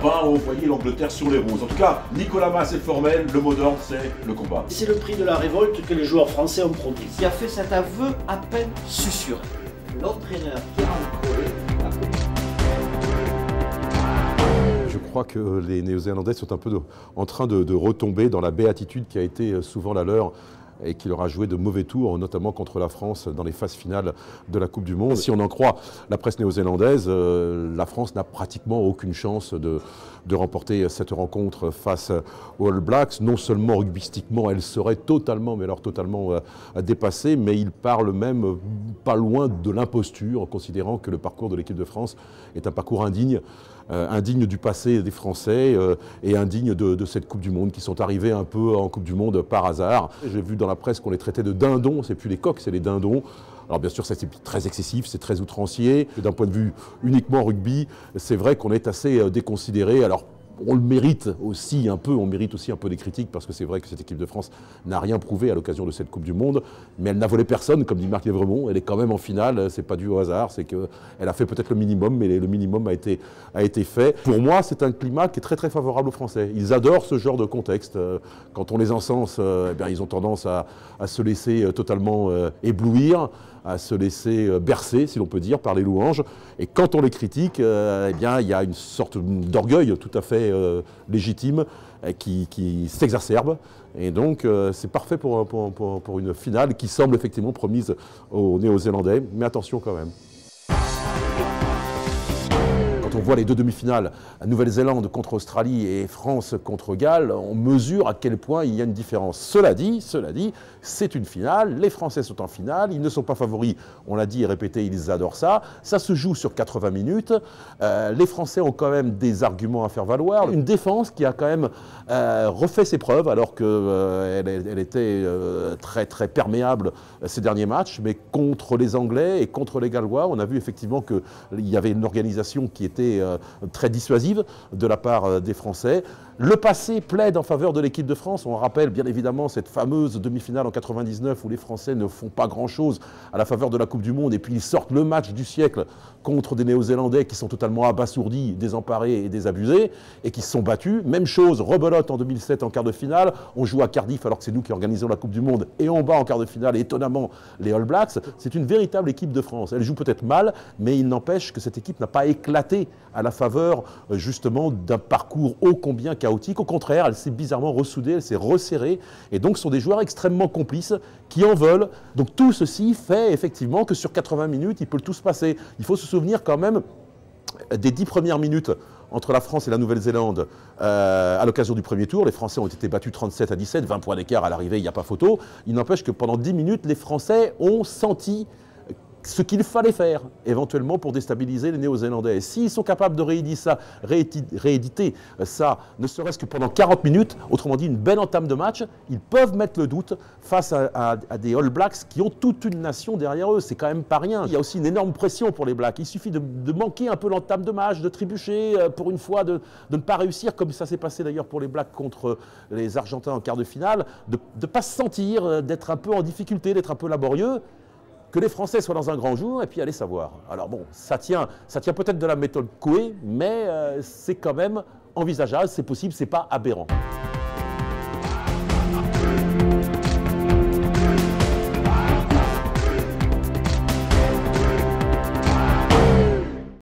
pas envoyer l'Angleterre sur les roses. En tout cas, Nicolas Mas est formel, le mot d'ordre c'est le combat. C'est le prix de la révolte que les joueurs français ont produit. Qui a fait cet aveu à peine susurré. L'entraîneur Pierre Collet. Je crois que les Néo-Zélandais sont un peu en train de retomber dans la béatitude qui a été souvent la leur et qui leur a joué de mauvais tours, notamment contre la France dans les phases finales de la Coupe du Monde. Si on en croit la presse néo-zélandaise, la France n'a pratiquement aucune chance de remporter cette rencontre face aux All Blacks. Non seulement rugbystiquement, elle serait totalement, mais alors totalement dépassée, mais ils parlent même pas loin de l'imposture, considérant que le parcours de l'équipe de France est un parcours indigne. Indigne du passé des Français et indigne de cette Coupe du Monde, qui sont arrivés un peu en Coupe du Monde par hasard. J'ai vu dans la presse qu'on les traitait de dindons, c'est plus les coqs, c'est les dindons. Alors bien sûr, ça c'est très excessif, c'est très outrancier. D'un point de vue uniquement rugby, c'est vrai qu'on est assez déconsidéré. Alors, on le mérite aussi un peu, on mérite aussi un peu des critiques, parce que c'est vrai que cette équipe de France n'a rien prouvé à l'occasion de cette Coupe du Monde, mais elle n'a volé personne, comme dit Marc Lévremont. Elle est quand même en finale, c'est pas dû au hasard, c'est qu'elle a fait peut-être le minimum, mais le minimum a été fait. Pour moi, c'est un climat qui est très très favorable aux Français. Ils adorent ce genre de contexte. Quand on les encense, eh bien, ils ont tendance à se laisser totalement éblouir, à se laisser bercer, si l'on peut dire, par les louanges. Et quand on les critique, eh bien, il y a une sorte d'orgueil tout à fait légitime qui s'exacerbe. Et donc, c'est parfait pour une finale qui semble effectivement promise aux Néo-Zélandais. Mais attention quand même. Quand on voit les deux demi-finales, Nouvelle-Zélande contre Australie et France contre Galles, on mesure à quel point il y a une différence. Cela dit, c'est une finale, les Français sont en finale, ils ne sont pas favoris, on l'a dit et répété, ils adorent ça. Ça se joue sur 80 minutes, les Français ont quand même des arguments à faire valoir. Une défense qui a quand même refait ses preuves, alors qu'elle était très très perméable ces derniers matchs, mais contre les Anglais et contre les Gallois, on a vu effectivement qu'il y avait une organisation qui était très dissuasive de la part des Français. Le passé plaide en faveur de l'équipe de France. On rappelle bien évidemment cette fameuse demi-finale en 99 où les Français ne font pas grand-chose à la faveur de la Coupe du Monde et puis ils sortent le match du siècle contre des Néo-Zélandais qui sont totalement abasourdis, désemparés et désabusés et qui se sont battus. Même chose, rebelote en 2007 en quart de finale. On joue à Cardiff alors que c'est nous qui organisons la Coupe du Monde et on bat en quart de finale étonnamment les All Blacks. C'est une véritable équipe de France. Elle joue peut-être mal, mais il n'empêche que cette équipe n'a pas éclaté à la faveur justement d'un parcours ô combien chaotique. Au contraire, elle s'est bizarrement ressoudée, elle s'est resserrée et donc ce sont des joueurs extrêmement complices qui en veulent. Donc tout ceci fait effectivement que sur 80 minutes, il peut tout se passer. Il faut se souvenir quand même des 10 premières minutes entre la France et la Nouvelle-Zélande à l'occasion du premier tour. Les Français ont été battus 37-17, 20 points d'écart à l'arrivée, il n'y a pas photo. Il n'empêche que pendant 10 minutes, les Français ont senti ce qu'il fallait faire, éventuellement, pour déstabiliser les Néo-Zélandais. S'ils sont capables de rééditer ça, ne serait-ce que pendant 40 minutes, autrement dit une belle entame de match, ils peuvent mettre le doute face à des All Blacks qui ont toute une nation derrière eux. C'est quand même pas rien. Il y a aussi une énorme pression pour les Blacks. Il suffit de manquer un peu l'entame de match, de trébucher, pour une fois, de ne pas réussir, comme ça s'est passé d'ailleurs pour les Blacks contre les Argentins en quart de finale, de ne pas se sentir, d'être un peu en difficulté, d'être un peu laborieux. Que les Français soient dans un grand jour, et puis allez savoir. Alors bon, ça tient peut-être de la méthode Coué, mais c'est quand même envisageable, c'est possible, c'est pas aberrant.